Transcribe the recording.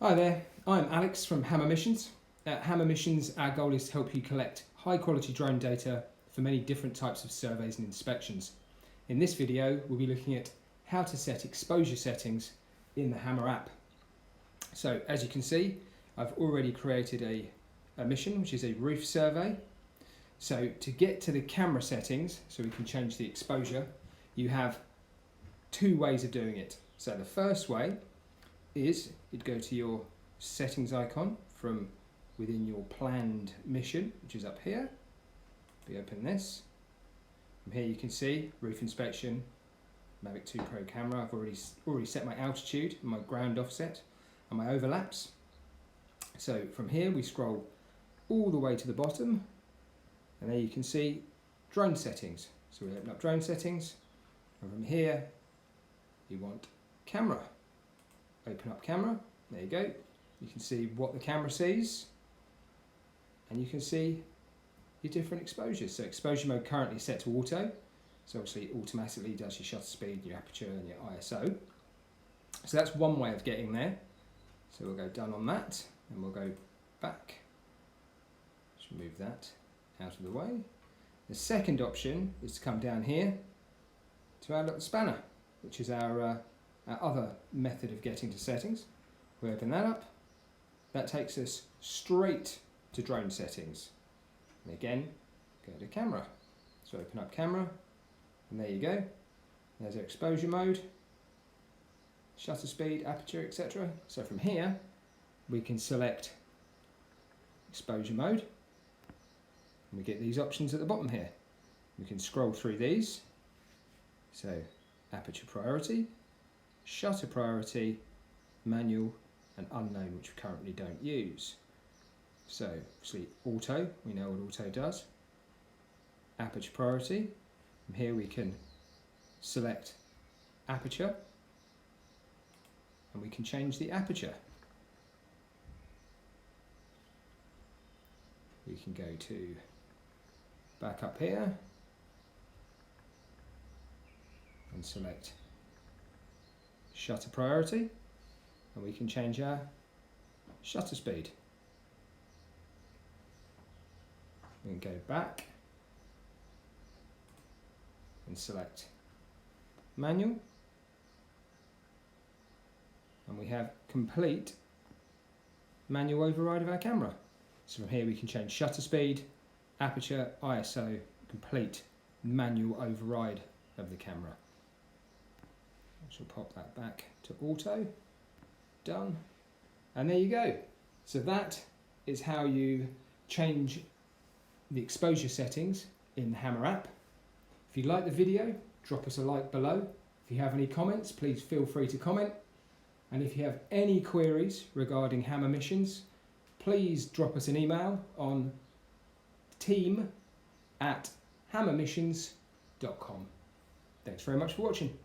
Hi there, I'm Alex from Hammer Missions. At Hammer Missions, our goal is to help you collect high quality drone data for many different types of surveys and inspections. In this video, we'll be looking at how to set exposure settings in the Hammer app. So as you can see, I've already created a mission, which is a roof survey. So to get to the camera settings, so we can change the exposure, you have two ways of doing it. So the first way is you'd go to your settings icon from within your planned mission, which is up here. We open this. From here you can see roof inspection, Mavic 2 Pro camera. I've already set my altitude, my ground offset, and my overlaps. So from here we scroll all the way to the bottom, and there you can see drone settings. So we open up drone settings, and from here you want camera. Open up camera, there you go. You can see what the camera sees, and you can see your different exposures. So exposure mode currently set to auto, so obviously it automatically does your shutter speed, your aperture and your ISO. So that's one way of getting there. So we'll go done on that, and we'll go back. Just move that out of the way. The second option is to come down here to our little spanner, which is our other method of getting to settings. We open that up. That takes us straight to drone settings. And again, go to camera. So open up camera, and there you go. There's our exposure mode, shutter speed, aperture, etc. So from here, we can select exposure mode, and we get these options at the bottom here. We can scroll through these. So aperture priority, shutter priority, manual and unknown, which we currently don't use. So obviously auto, we know what auto does. Aperture priority, from here we can select aperture, and we can change the aperture. We can go to back up here and select shutter priority, and we can change our shutter speed. We can go back and select manual, and we have complete manual override of our camera. So from here we can change shutter speed, aperture, ISO, complete manual override of the camera. We'll pop that back to auto, done, and there you go. So that is how you change the exposure settings in the Hammer app. If you like the video, drop us a like below. If you have any comments, please feel free to comment. And if you have any queries regarding Hammer Missions, please drop us an email on team@hammermissions.com. Thanks very much for watching.